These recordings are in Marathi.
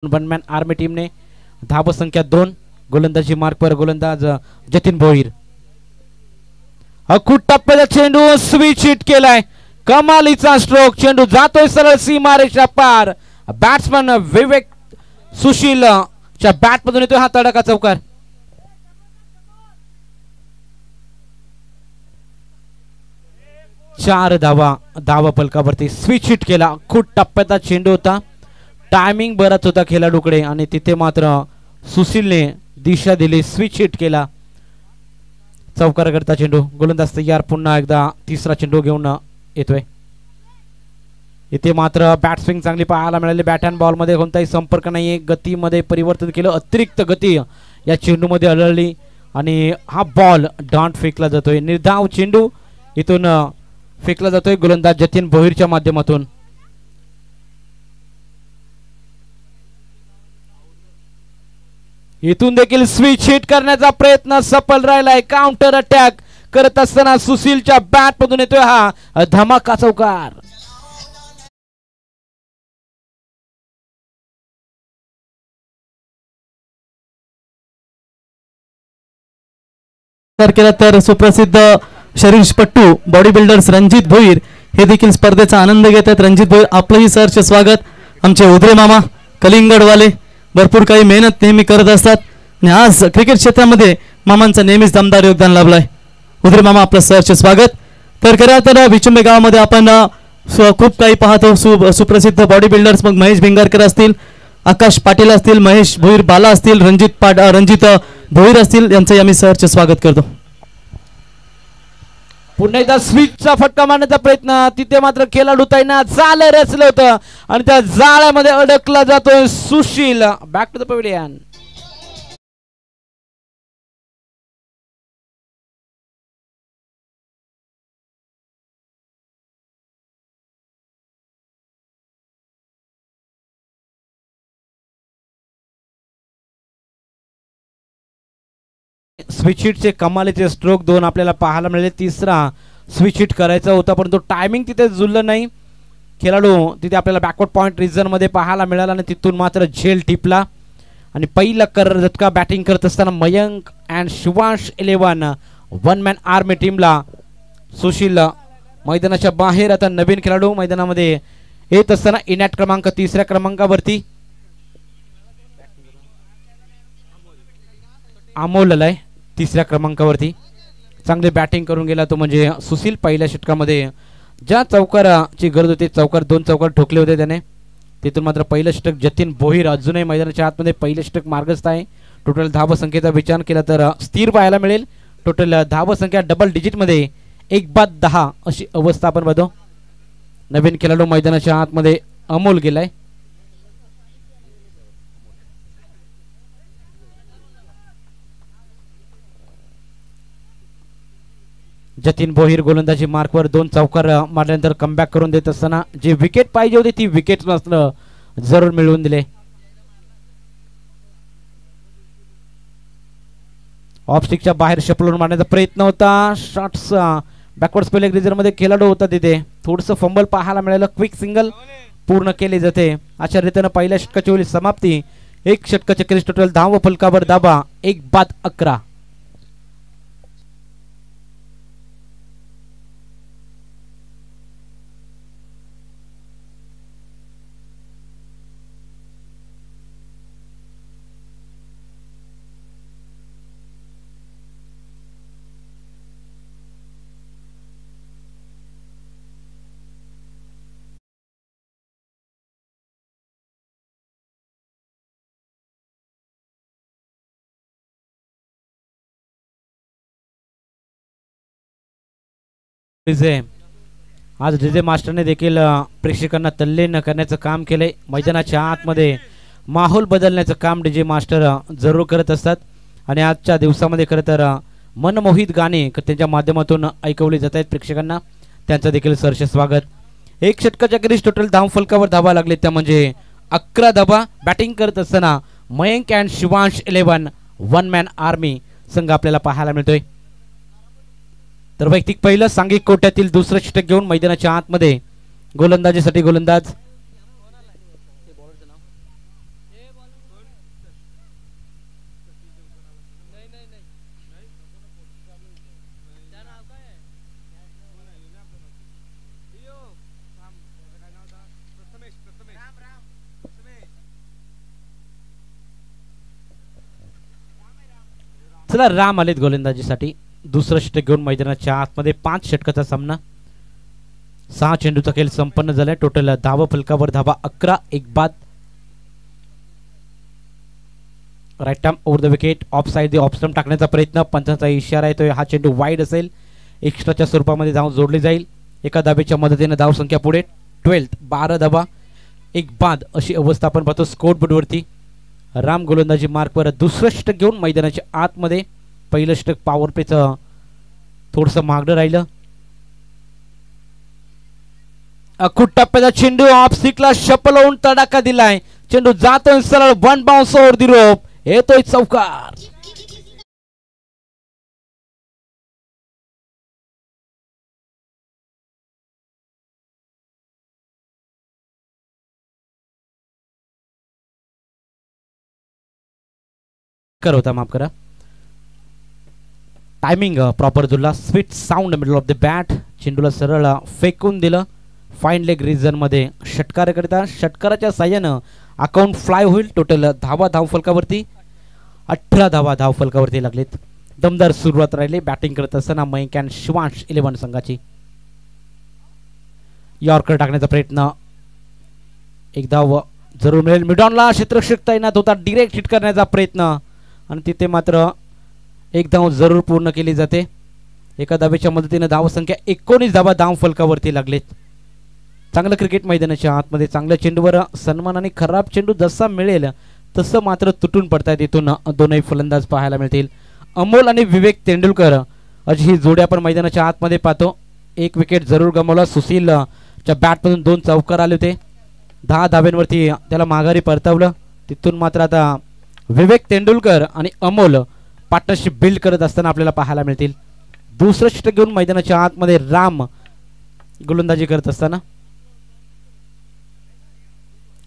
वन मॅन आर्मी टीमने धाव संख्या 2 गोलंदाजी मार्कवर गोलंदाज जतीन भोईर अखूट टप्प्याचा चेंडू स्विच हिट केलाय कमालीचा स्ट्रोक चेंडू जातोय सरळ सीमारेषा पार बॅट्समन विवेक सुशील च्या बॅट मधून येतोय हा तडका चौकार 4 धावा फलकावरती स्विच हिट केला खूप टप्प्याचा चेंडू होता टायमिंग बराच होता खेळाडूकडे आणि तिथे मात्र सुशीलने दिशा दिली स्विच हिट केला चौकार करता चेंडू गोलंदाज तयार पुन्हा एकदा तिसरा चेंडू घेऊन येतोय इथे मात्र बॅट स्विंग चांगली पाहायला मिळाली बॅट अँड बॉल मध्ये कोणताही संपर्क नाहीये गतीमध्ये परिवर्तन केलं अतिरिक्त गती या चेंडू मध्ये आढळली आणि हा बॉल डॉट फेकला जातोय निर्धाव चेंडू इथून फेकला जातोय गोलंदाज जतीन भोईरच्या माध्यमातून इथून देखील स्विच हिट करण्याचा प्रयत्न सफल राहिलाय काउंटर अटॅक करत असताना सुशीलच्या बॅट मधून येतोय हा धमाका चौकार केला तर सुप्रसिद्ध शरीरपट्टू बॉडी बिल्डर्स रणजित भोईर हे देखील स्पर्धेचा आनंद घेत आहेत रणजित भोईर आपलंही सहर्ष स्वागत आमचे उदरे मामा कलिंगडवाले भरपूर काही मेहनत नेहमी करत असतात आणि आज क्रिकेट क्षेत्रामध्ये मामांचं नेहमीच दमदार योगदान लाभलंय उदरे मामा आपलं सहर्ष स्वागत तर खरं तर विचुंबे गावामध्ये आपण खूप काही पाहतो सुप्रसिद्ध बॉडी बिल्डर्स मग महेश भिंगारकर असतील आकाश पाटील असतील महेश भोईर बाला असतील रणजित भोईर असतील यांचं आम्ही सहर्ष स्वागत करतो पुन्हा एकदा स्विचचा फटका मारण्याचा प्रयत्न तिथे मात्र खेळाडू ताईंना जाळ रचलं होतं आणि त्या जाळ्यामध्ये अडकला जातोय Sushil back to the pavilion switch हिटचे कमालीचे स्ट्रोक 2 आपल्याला पाहायला मिळाले तिसरा स्विच हिट करायचा होता परंतु टायमिंग तिथे जुळलं नाही खेळाडू तिथे आपल्याला बॅकवर्ड पॉइंट रिजन मध्ये पाहायला मिळाला आणि तिथून मात्र झेल टिपला आणि पहिला झटका बॅटिंग करत असताना Mayank and Shivansh 11 one man army टीमला सुशील मैदानाच्या बाहेर आता नवीन खेळाडू मैदानामध्ये येत असताना इनॅट क्रमांक 3ऱ्या क्रमांकावरती अमोल आलाय 3ऱ्या क्रमांकावरती चांगली बॅटिंग करून गेला तो म्हणजे सुशील पहिल्या षटकामध्ये ज्या चौकाराची गरज होती चौकार 2 चौकार ठोकले होते त्याने तिथून मात्र पहिलं षटक जतीन भोईर अजूनही मैदानाच्या आतमध्ये पहिलं षटक मार्गस्थ आहे टोटल धाव संख्येचा विचार केला तर स्थिर पाहायला मिळेल टोटल धाव संख्या डबल डिजिट मध्ये 1/10 अशी अवस्था आपण बघतो नवीन खेळाडू मैदानाच्या आतमध्ये अमोल गेलाय जतीन भोईर गोलंदाजी मार्कवर 2 चौकार मारल्यानंतर कमबॅक करून देत असताना जे विकेट पाहिजे होती ती विकेट मात्र जरूर मिळवून दिले ऑफ स्टिकच्या बाहेर शपलून मारण्याचा प्रयत्न होता शॉट्स बॅकवर्ड स्पेल ग्रीजर मध्ये खेळाडू होता तिथे थोडंसं फंबल पाहायला मिळालं क्विक सिंगल पूर्ण केले जाते अशा रीतीने पहिल्या षटकाची होईल समाप्ती एक षटकाचे क्रिस टोटल धाव फलकावर दाबा 1/11 आज डीजे मास्टरने देखील प्रेक्षकांना तल्लीन करण्याचं काम केलंय मैदानाच्या आतमध्ये माहोल बदलण्याचं काम डीजे मास्टर जरूर करत असतात आणि आजच्या दिवसामध्ये खरं तर मनमोहित गाणे त्यांच्या माध्यमातून ऐकवली जात आहेत प्रेक्षकांना त्यांचं देखील सहर्ष स्वागत एक षटकाच्या क्रिस टोटल धाव फलकावर धावा लागले त्या म्हणजे 11 धावा बॅटिंग करत असताना Mayank and Shivansh 11 one man army संघ आपल्याला पाहायला मिळतोय तर वैयक्तिक पहिलं सांघिक कोट्यातील दुसरं षटक घेऊन मैदानाच्या आतमध्ये गोलंदाजीसाठी गोलंदाज चला राम आलेत गोलंदाजीसाठी. दुसरं षटक घेऊन मैदानाच्या आतमध्ये 5 षटकाचा सामना. 6 चेंडूचा खेळ संपन्न झालाय. टोटल धावा फलकावर धावा 11, एक बाद. Right arm over the wicket, off side off stump टाकण्याचा प्रयत्न. पंचांचा इशारा येतोय, हा चेंडू वाईड असेल. एक्स्ट्राच्या स्वरूपामध्ये धाव जोडली जाईल. एका धावेच्या मदतीने धाव संख्या पुढे 12, 12 धावा, एक बाद अशी अवस्था आपण पाहतो स्कोर बोर्डवरती. राम गोलंदाजी मार्कवर दुसरं षटक घेऊन मैदानाच्या आतमध्ये. पहिलं षटक पॉवर प्लेचं थोडंसं मागणं राहिलं. अखूट टप्प्याचा चेंडू ऑफ स्टिकला शपल होऊन तडाखा दिलाय. चेंडू जातोय सरळ, one bounce over the rope, येतोय चौकार. होता, माफ करा. टायमिंग प्रॉपर जुळला. Sweet sound middle of the bat. चेंडूला सरळ फेकून दिलं फाईन लेग रिजन मध्ये षटकाराकरिता. षटकाराच्या साह्यानं अकाउंट फ्लाय होईल. टोटल धावा धावफलकावरती 18 धावा धावफलकावरती लागलेत. दमदार सुरुवात राहिली बॅटिंग करत असताना मयंक अँड शिवांश 11 संघाची. यॉर्कर टाकण्याचा प्रयत्न, एक धाव जरूर मिळेल. मिडॉनला क्षेत्ररक्षक तैनात होता, डिरेक्ट हिट करण्याचा प्रयत्न आणि तिथे मात्र एक धाव जरूर पूर्ण केली जाते. एका धावेच्या मदतीने धावसंख्या 19 धावा धावफलकावरती लागलेत. चांगलं क्रिकेट मैदानाच्या आतमध्ये. चांगल्या चेंडूवर सन्मान आणि खराब चेंडू जसा मिळेल तसं मात्र तुटून पडतायत. इथून दोनही फलंदाज पाहायला मिळतील. अमोल आणि विवेक तेंडुलकर अशी ही जोडी आपण मैदानाच्या आतमध्ये पाहतो. एक विकेट जरूर गमावला. सुशीलच्या बॅटमधून 2 चौकार आले होते. 10 धाब्यांवरती त्याला माघारी परतवलं. तिथून मात्र आता विवेक तेंडुलकर आणि अमोल पार्टनरशिप बिल्ड करत असताना आपल्याला पाहायला मिळतील. दुसरं षटक घेऊन मैदानाच्या आतमध्ये राम गोलंदाजी करत असताना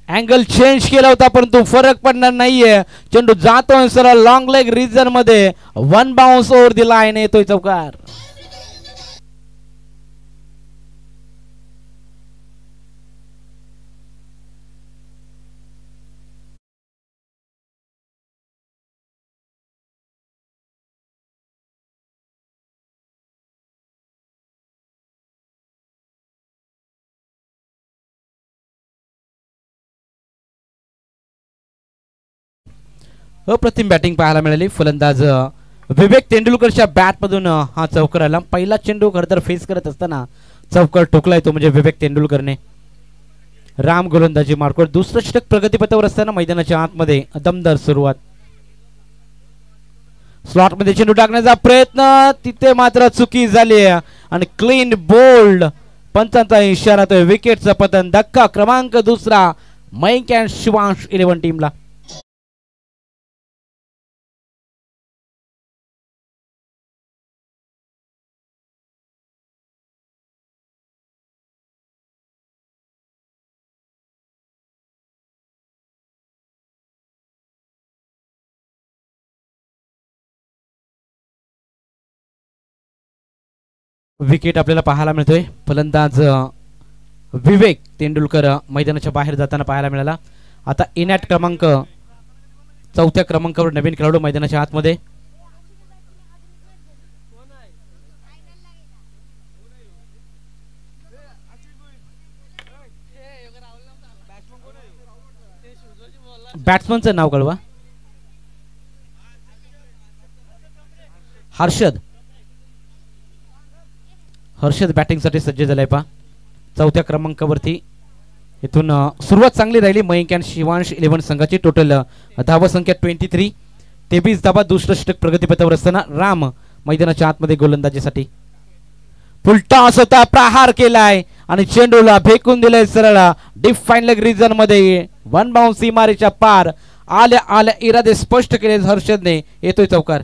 अँगल चेंज केला होता परंतु फरक पडणार नाहीये. चेंडू जातोय सरळ लॉंग लेग रिजन मध्ये, वन बाउन्स ओव्हर दी लाईन, येतोय चौकार. अप्रतिम बॅटिंग पाहायला मिळाली. फलंदाज विवेक तेंडुलकरच्या बॅटमधून हा चौकार आला. पहिला चेंडू खरंतर फेस करत असताना चौकार ठोकलाय तो म्हणजे विवेक तेंडुलकरने. राम गोलंदाजी मार्कवर. दुसरं षटक प्रगतीपथावर असताना मैदानाच्या आतमध्ये दमदार सुरुवात. स्लॉट मध्ये चेंडू टाकण्याचा प्रयत्न, तिथे मात्र चुकी झाली आणि क्लीन बोल्ड. पंचांचा इशारा तो विकेटचं पतन. धक्का क्रमांक दुसरा मयंक अँड शिवांश 11 टीमला. विकेट आपल्याला पाहायला मिळतोय. फलंदाज विवेक तेंडुलकर मैदानाच्या बाहेर जाताना पाहायला मिळाला. आता इनॅट क्रमांक 4थ्या क्रमांकावर नवीन खेळाडू मैदानाच्या आतमध्ये. बॅट्समनचं नाव कळवा. हर्षद. हर्षद बॅटिंगसाठी सज्ज झालाय पहा. 4थ्या क्रमांकावरती. इथून सुरुवात चांगली राहिली मयंक अँड शिवांश 11 संघाची. टोटल धावा संख्या 23, 23 धावा. दुसरं षटक प्रगतीपथावर असताना राम मैदानाच्या आतमध्ये गोलंदाजीसाठी. फुलटॉस होता, प्रहार केलाय आणि चेंडूला फेकून दिलाय सरळ डीप फाईन लेग रिजन मध्ये. वन बाउन्स इमारीच्या पार. आल्या आल्या इरादे स्पष्ट केले हर्षदने, येतोय चौकार.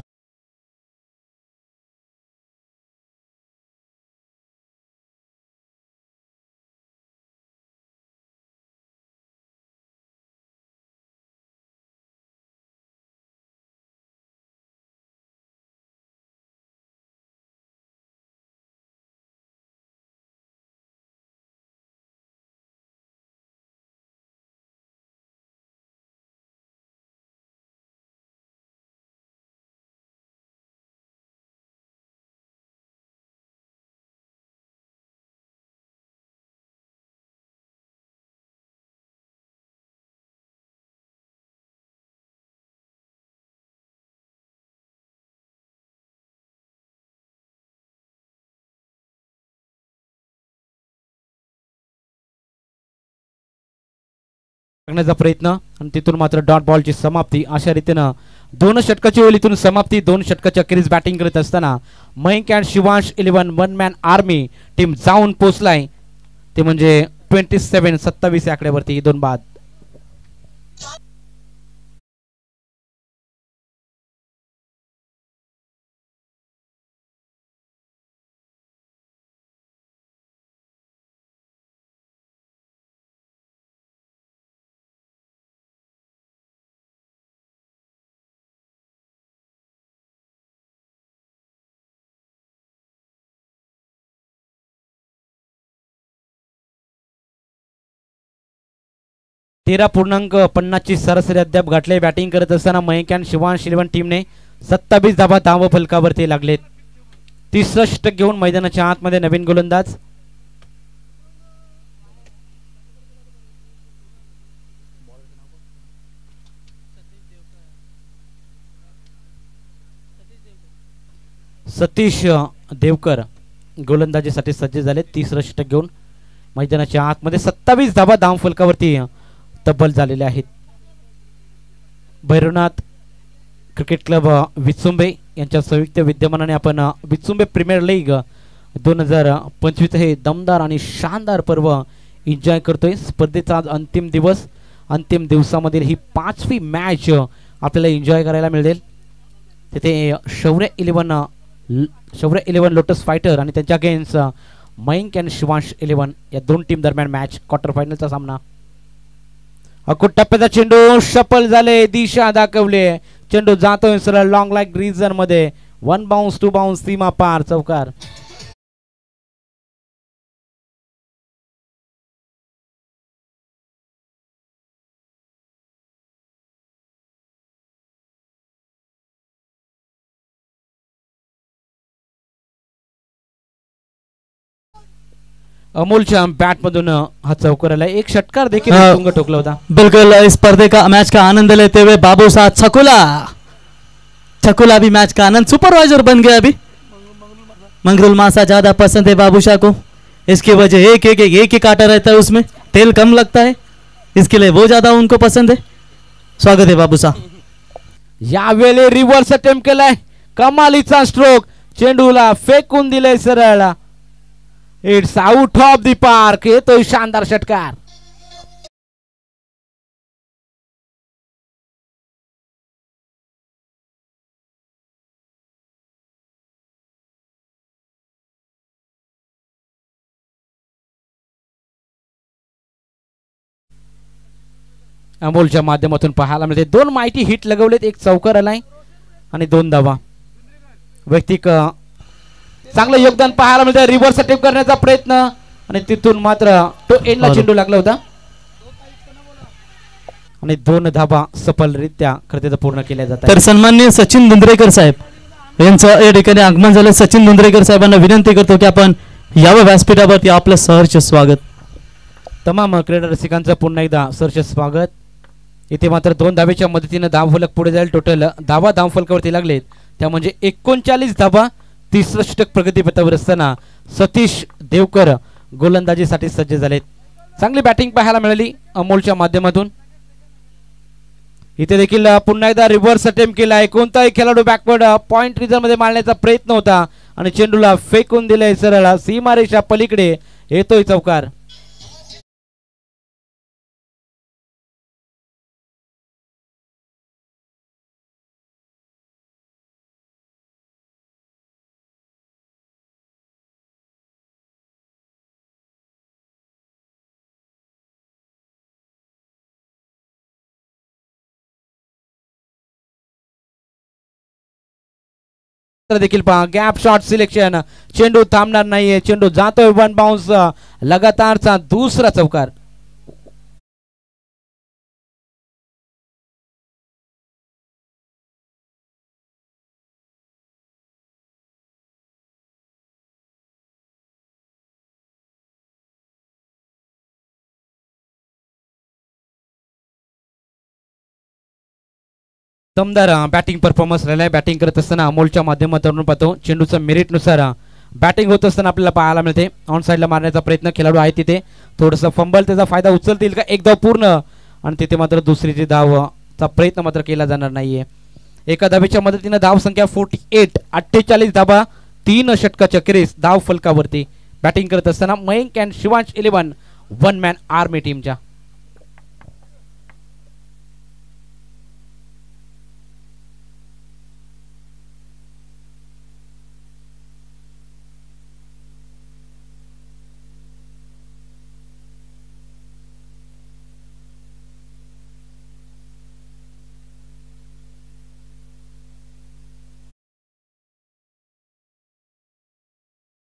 करण्याचा प्रयत्न आणि तिथून मात्र डॉट बॉलची समाप्ती. अशा रीतीनं 2 षटकाची ओलीतून समाप्ती. 2 षटकाच्या अखेरीस बॅटिंग करत असताना Mayank and Shivansh 11 one man army team जाऊन पोचलाय ते म्हणजे 27 या आकड्यावरती 2 बाद. तेरा 13.50 ची सरासरी अद्याप गाठले. बॅटिंग करत असताना मयंक अँड शिवांश 11 टीमने 27 धावा धाव फलकावरती लागलेत. 30 षटक घेऊन मैदानाच्या आतमध्ये नवीन गोलंदाज सतीश देवकर गोलंदाजीसाठी सज्ज झाले. 30 षटक घेऊन मैदानाच्या आतमध्ये 27 धावा धाव फलकावरती तब्बल झालेले आहेत. भैरवनाथ क्रिकेट क्लब विचुंबे यांच्या संयुक्त विद्यमानाने आपण विचुंबे प्रीमियर लीग 2025 हे दमदार आणि शानदार पर्व एन्जॉय करतोय. स्पर्धेचा आज अंतिम दिवस. अंतिम दिवसामधील ही 5वी मॅच आपल्याला एन्जॉय करायला मिळेल. तिथे शौर्य 11 लोटस फायटर आणि त्यांच्या अगेन्स्ट मयंक अँड शिवांश 11 या 2 टीम दरम्यान मॅच क्वार्टर फायनलचा सामना. अकुट टप्प्याचा चेंडू शफल झाले. दिशा दाखवले. चेंडू जातोय सरळ लॉंग लाईक रिजन मध्ये. 1 बाउन्स 2 बाउन्स सीमा पार चौकार. अमोलच्या बॅट मधून हा चौकार आला. एक षटकार देखील तुंग ठोकला होता. बिल्कुल इस स्पर्धे का मैच का आनंद लेते हुए बाबू साहब छकुला भी मैच का आनंद सुपरवाइजर बन गया. अभी मंगरूल मासा ज्यादा पसंद है बाबू शाह को. इसकी वजह एक ही काटा रहता है, उसमें तेल कम लगता है, इसके लिए वो ज्यादा उनको पसंद है. स्वागत है बाबू साहब. यावेळी रिव्हर्स अटेम्प्ट केलाय. कमालीचा स्ट्रोक. चेंडूला फेकून दिले सरळ. It's out of the park. येतोय शानदार षटकार. अमोलच्या माध्यमातून पाहायला मिळते 2 माहिती हिट लगवलेत. एक चौकार आलाय आणि 2 धावा. वैयक्तिक चांगलं योगदान पाहायला मिळतं. रिव्हर्स अटेम्प्ट करण्याचा प्रयत्न आणि तिथून मात्र तो एंडला चेंडू लागला होता आणि 2 धावा सफलरित्या खरं पूर्ण केल्या जातात. तर सन्माननीय सचिन धुंद्रेकर साहेब यांचं या ठिकाणी आगमन झालं. सचिन धुंद्रेकर साहेबांना विनंती करतो की आपण यावं व्यासपीठावरती. आपलं सहर्ष स्वागत. तमाम क्रीडा रसिकांचं पुन्हा एकदा सहर्ष स्वागत. इथे मात्र 2 धावेच्या मदतीने धावफलक पुढे जाईल. टोटल धावा धावफलकावरती लागलेत त्या म्हणजे 39 धावा. 30 षटक प्रगतीपथावर असताना सतीश देवकर गोलंदाजीसाठी सज्ज झालेत. चांगली बॅटिंग पाहायला मिळाली अमोलच्या माध्यमातून. इथे देखील पुन्हा एकदा रिव्हर्स अटेम्प्ट केलाय. कोणताही खेळाडू बॅकवर्ड पॉइंट रिझन मध्ये मारण्याचा प्रयत्न होता आणि चेंडूला फेकून दिलाय सरळ सीमारेषा पलीकडे. येतोय चौकार. देखील पहा गॅप शॉट सिलेक्शन. चेंडू थांबणार नाहीये. चेंडू जातोय 1 बाउन्स. लगातारचा दुसरा चौकार. दमदार बॅटिंग परफॉर्मन्स राहिलाय. बॅटिंग करत असताना अमोलच्या माध्यमातून पाहतो चेंडूच्या मेरिट नुसार बॅटिंग होत असताना आपल्याला पाहायला मिळते. ऑन साइडला मारण्याचा प्रयत्न खेळाडू आहे तिथे थोडंसं फंबल त्याचा फायदा उचलतील का. एक धाव पूर्ण आणि तिथे मात्र दुसरीची धावचा प्रयत्न मात्र केला जाणार नाहीये. एका धावेच्या मदतीनं धाव संख्या 48, 48 धावा, 3 षटकाच्या खेरीज धाव फलकावरती. बॅटिंग करत असताना Mayank and Shivansh 11 one man army टीमच्या.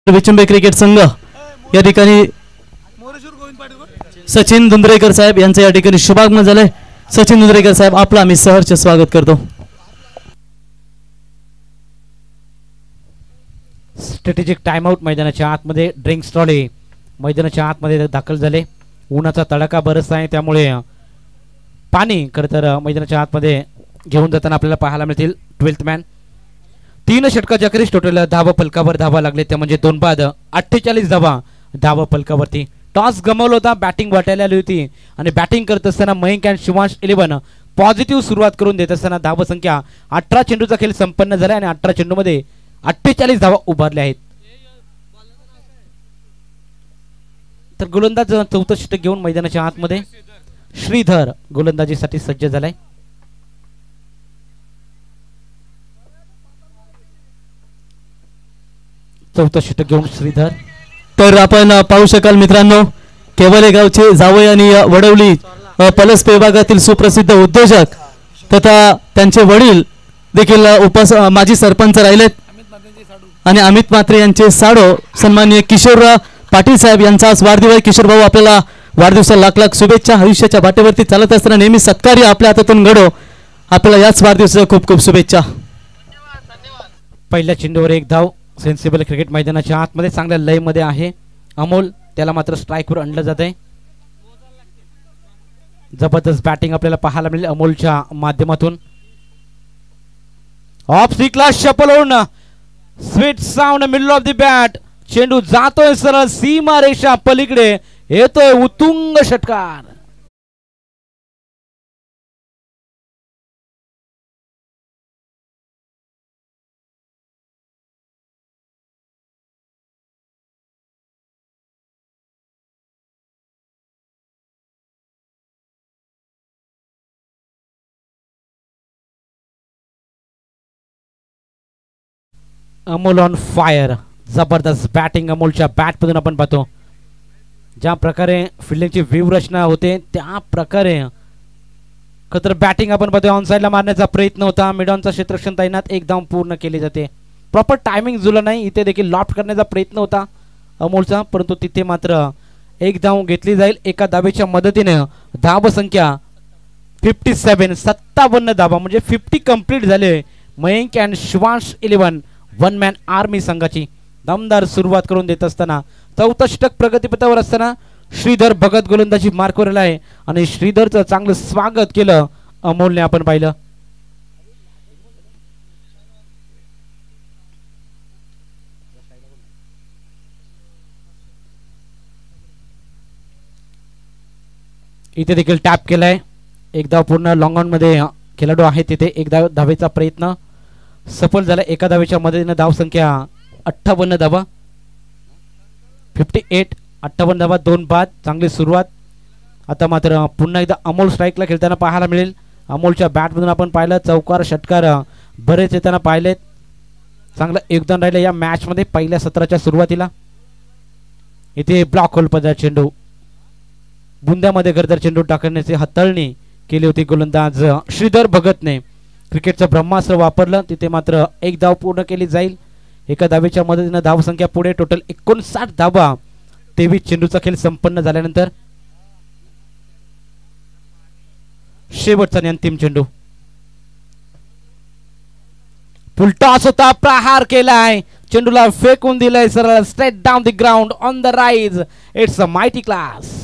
विचंबे क्रिकेट संघ या ठिकाणी सचिन धुंद्रेकर साहेब यांचं या ठिकाणी शुभागमन झालंय. सचिन धुंद्रेकर साहेब आपलं आम्ही सहर्ष स्वागत करतो. स्ट्रॅटेजिक टाइमआउट मैदानाच्या आतमध्ये ड्रिंक्स ट्रॉली मैदानाच्या आतमध्ये दाखल झाले. उन्हाचा तडाखा बरंच आहे त्यामुळे पाणी खरं तर मैदानाच्या आतमध्ये घेऊन जाताना आपल्याला पाहायला मिळतील. 12th मॅन 3 षटकाच्या खेरीज टोटल धावा फलकावर धावा लागले त्या म्हणजे 2 बाद 48 धावा धावा फलकावरती. टॉस गमावला होता, बॅटिंग वाटायला आली होती आणि बॅटिंग करत असताना मयंक अँड शिवांश 11 पॉझिटिव्ह सुरुवात करून देत असताना धाव संख्या 18 चेंडूचा खेळ संपन्न झाला आणि 18 चेंडूमध्ये 48 धावा उभारल्या आहेत. तर गोलंदाज चौथं षटक घेऊन मैदानाच्या आतमध्ये श्रीधर गोलंदाजीसाठी सज्ज झालाय. चौथं षटक घेऊन श्रीधर. तर आपण पाहू शकाल मित्रांनो, केवले गावचे जावई आणि वडवली पलस विभागातील सुप्रसिद्ध उद्योजक तथा त्यांचे वडील देखील माजी सरपंच राहिलेत आणि अमित म्हात्रे यांचे साडो सन्माननीय किशोरराव पाटील साहेब यांचा आज वाढदिवस. किशोर भाऊ आपल्याला वाढदिवसाला लाख लाख शुभेच्छा. आयुष्याच्या वाटेवरती चालत असताना नेहमी सत्कार्य आपल्या हातातून घडो. आपल्याला याच वाढदिवसाच्या खूप खूप शुभेच्छा. पहिल्या चेंडूवर एक धाव. सेन्सिबल क्रिकेट मैदानाच्या आतमध्ये चांगल्या लय मध्ये आहे अमोल, त्याला मात्र स्ट्राईकवर आणलं जात आहे. जबरदस्त बॅटिंग आपल्याला पाहायला मिळेल अमोलच्या माध्यमातून. ऑफ स्टिकला शपल होऊन sweet sound middle of the bat. चेंडू जातोय सरळ सीमा रेषा पलीकडे, येतोय उत्तुंग षटकार. Amol on fire. जबरदस्त बॅटिंग अमोलच्या बॅटमधून आपण पाहतो. ज्या प्रकारे फिल्डिंगची व्यूहरचना होते त्या प्रकारे खतर बॅटिंग आपण पाहतो. ऑन साईडला मारण्याचा प्रयत्न होता. मिडॉनचा क्षेत्ररक्षण तैनात, एक धाव पूर्ण केली जाते. प्रॉपर टायमिंग जुळलं नाही. इथे देखील लॉफ्ट करण्याचा प्रयत्न होता अमोलचा, परंतु तिथे मात्र एक धाव घेतली जाईल. एका धावेच्या मदतीने धाव संख्या 57, 57 धावा म्हणजे 50 कंप्लीट झाले. Mayank and Shivansh 11 one man army संघाची दमदार सुरुवात करून देत असताना चौथं षटक प्रगतीपथावर असताना श्रीधर भगत गोलंदाजी मार्कवर आहे आणि श्रीधरचं चांगलं स्वागत केलं अमोलने आपण पाहिलं. इथे देखील टॅप केलाय. एक धाव पूर्ण लॉंग ऑन मध्ये खेळाडू आहे तिथे एक धावेचा प्रयत्न सफल झाला. एका धावेच्या मदतीने धाव संख्या 58 धावा. 58, 58 धावा, 2 बाद. चांगली सुरुवात. आता मात्र पुन्हा एकदा अमोल स्ट्राईकला खेळताना पाहायला मिळेल. अमोलच्या बॅटमधून आपण पाहिलं चौकार षटकार बरेच येताना पाहिलेत. चांगलं योगदान राहिलं या मॅच मध्ये पहिल्या सत्राच्या सुरुवातीला. इथे ब्लॉक होल पदा चेंडू बुंद्यामध्ये गरदर चेंडू टाकण्याची हाताळणी केली होती गोलंदाज श्रीधर भगतने. क्रिकेटचं ब्रह्मास्त्र वापरलं. तिथे मात्र एक धाव पूर्ण केली जाईल. एका धावेच्या मदतीने धाव संख्या पुढे टोटल 59 धावा. 23 चेंडूचा खेळ संपन्न झाल्यानंतर शेवटचा आणि अंतिम चेंडू. फुलटॉस होता, प्रहार केलाय, चेंडूला फेकून दिलाय सरळ straight down the ground on the rise. It's a mighty class.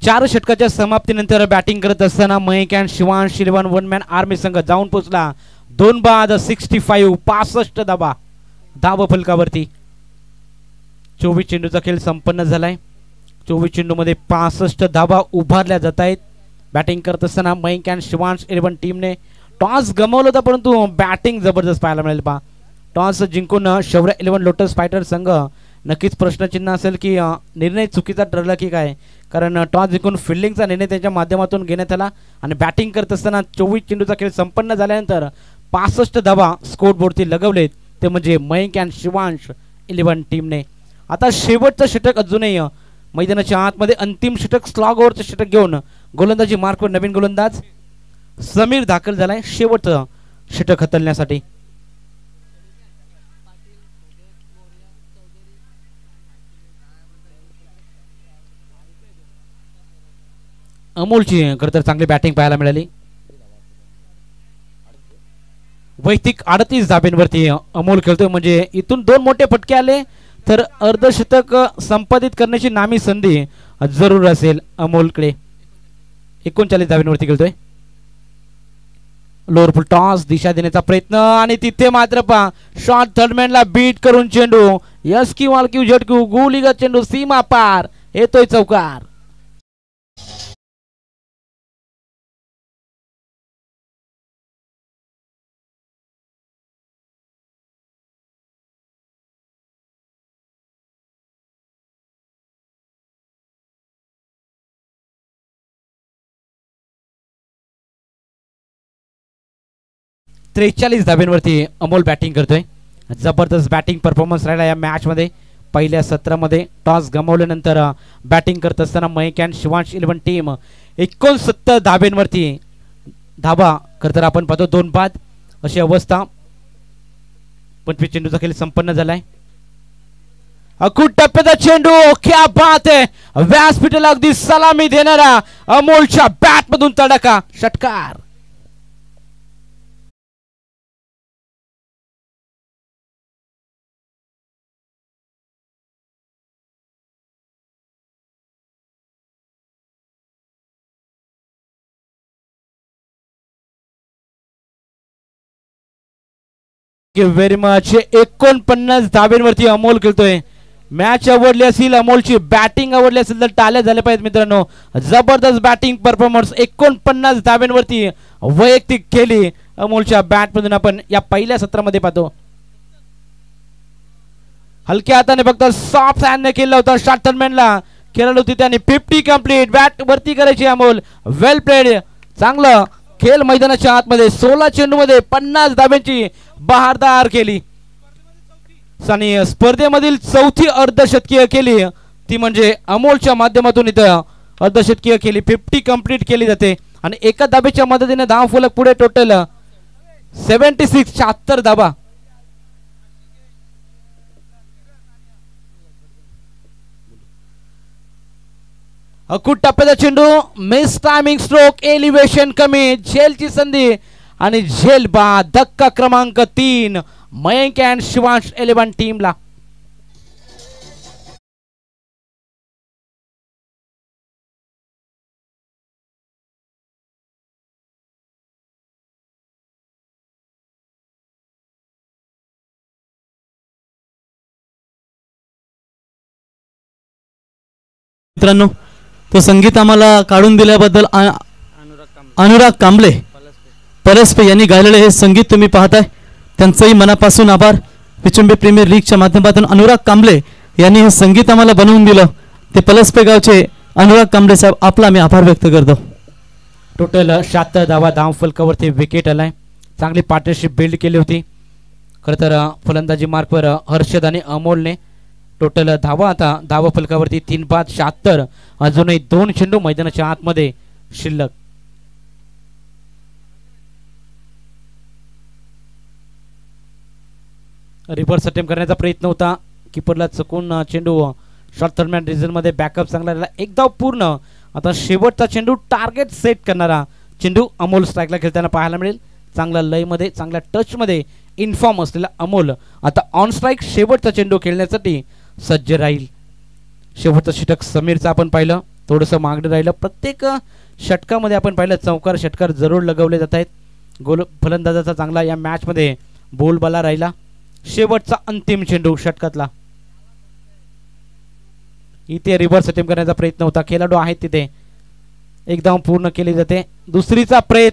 4 षटकाच्या समाप्तीनंतर बॅटिंग करत असताना Mayank and Shivansh eleven one man army संघ जाऊन पोहोचला 2 बाद 65 65 धावा फलकावरती. 24 चेंडूचा खेळ संपन्न झालाय. 24 चेंडूमध्ये 65 धावा उभारल्या जात आहेत. बॅटिंग करत असताना मयंक अँड शिवांश इलेव्हन टीमने टॉस गमावला होता, परंतु बॅटिंग जबरदस्त पाहायला मिळेल. पहा टॉस जिंकून शौर्य इलेव्हन लोटस फायटर संघ नक्कीच प्रश्नचिन्ह असेल की निर्णय चुकीचा ठरला की काय, कारण टॉस जिंकून फिल्डिंगचा निर्णय त्यांच्या माध्यमातून घेण्यात आला आणि बॅटिंग करत असताना 24 चेंडूचा खेळ संपन्न झाल्यानंतर 65 धावा स्कोरबोर्डवरती लगवलेत, ते म्हणजे मयंक अँड शिवांश इलेव्हन टीमने. आता शेवटचं षटक अजूनही मैदानाच्या आतमध्ये अंतिम षटक स्लॉग ओव्हरचं षटक घेऊन गोलंदाजी मार्कवर नवीन गोलंदाज समीर दाखल झालाय शेवटचं षटक हतलण्यासाठी. अमोलची खरं तर चांगली बॅटिंग पाहायला मिळाली. वैयक्तिक 38 धाब्यांवरती अमोल खेळतोय, म्हणजे इथून 2 मोठे फटके आले तर अर्धशतक संपादित करण्याची नामी संधी जरूर असेल अमोलकडे. 39 धाब्यांवरती खेळतोय. लोअर फुल टॉस दिशा देण्याचा प्रयत्न आणि तिथे मात्र पहा शॉट थर्डमॅनला बीट करून चेंडू यस्की वालक्यू झटक्यू गोलीगत चेंडू सीमा पार येतोय चौकार. त्रेचाळीस धाब्यांवरती अमोल बॅटिंग करतोय. जबरदस्त बॅटिंग परफॉर्मन्स राहिला या मॅच मध्ये. पहिल्या सत्रामध्ये टॉस गमावल्यानंतर बॅटिंग करत असताना Mayank and Shivansh eleven team 69 धाब्यांवरती धाबा करत आपण पाहतो 2 बाद अशी अवस्था. 25 चेंडूचा खेळ संपन्न झालाय. अखूट टप्प्याचा चेंडू क्या बात आहे, व्यासपीठाला अगदी सलामी देणारा अमोलच्या बॅट मधून तडका षटकार. Very much. 49 धाब्यांवरती अमोल खेळतोय. मॅच आवडली असेल, अमोलची बॅटिंग आवडली असेल तर टाळ्या झाल्या पाहिजेत मित्रांनो. जबरदस्त बॅटिंग परफॉर्मन्स 49 धाब्यांवरती वैयक्तिक केली अमोलच्या बॅट मधून आपण या पहिल्या सत्रामध्ये पाहतो. हलक्या हाताने फक्त सॉफ्ट हँडने केला होता शॉट थर्डमॅनला, केलं होती त्याने 50 कंप्लीट. बॅट वरती करायची अमोल. वेल प्लेड, चांगलं खेळ मैदानाच्या आतमध्ये. 16 चेंडू मध्ये 50 धाब्यांची बहारदार केली आणि स्पर्धेमधील चौथी अर्धशतकीय केली ती म्हणजे अमोलच्या माध्यमातून इथं अर्धशतकीय केली. 50 कंप्लीट केली जाते आणि एका धाब्याच्या मदतीने धाव फलक पुढे टोटल 76 धाबा. अखूट टप्प्याचा चेंडू मिस टायमिंग स्ट्रोक एलिव्हेशन कमी झेलची संधी आणि झेल बाद. धक्का क्रमांक 3 मयंक अँड शिवांश इलेव्हन टीमला. मित्रांनो, तो संगीत आम्हाला काढून दिल्याबद्दल अनुराग कांबळे पलसपे यांनी गायलेले हे संगीत तुम्ही पाहताय, त्यांचंही मनापासून आभार. विचुंबी प्रीमियर लीगच्या माध्यमातून अनुराग कांबळे यांनी हे संगीत आम्हाला बनवून दिलं. ते पलसपे गावचे अनुराग कांबळे साहेब, आपला मी आभार व्यक्त करतो. टोटल 76 धावा धाव फलकावरती विकेट आलाय. चांगली पार्टनरशिप बिल्ड केली होती. खरं तर फलंदाजी मार्कवर हर्षद आणि अमोलने. टोटल धावा आता धावा फलकावरती 3 बाद 76. अजूनही 2 चेंडू मैदानाच्या आतमध्ये शिल्लक. रिव्हर्स अटेम्प्ट करण्याचा प्रयत्न होता, कीपरला चुकून चेंडू शॉर्ट थर्डमॅन रिझन मध्ये बॅकअप चांगला राहिला. एक धाव पूर्ण. आता शेवटचा चेंडू टार्गेट सेट करणारा चेंडू अमोल स्ट्राईकला खेळताना पाहायला मिळेल. चांगला लय मध्ये चांगल्या टच मध्ये इन्फॉर्म असलेला अमोल आता ऑन स्ट्राईक शेवटचा चेंडू खेळण्यासाठी सज्ज राहील. शेवटचं षटक समीरचं आपण पाहिलं. थोडंसं मागणं राहिलं. प्रत्येक षटकामध्ये आपण पाहिलं चौकार षटकार जरूर लगवले जात आहेत. गोल फलंदाजाचा चांगला या मॅचमध्ये बोलबाला राहिला. शेवटचा अंतिम चेंडू षटकातला. इथे रिव्हर्स अटेम्प्ट करण्याचा प्रयत्न होता. खेळाडू आहेत तिथे. एकदम पूर्ण केली जाते. दुसरीचा प्रयत्न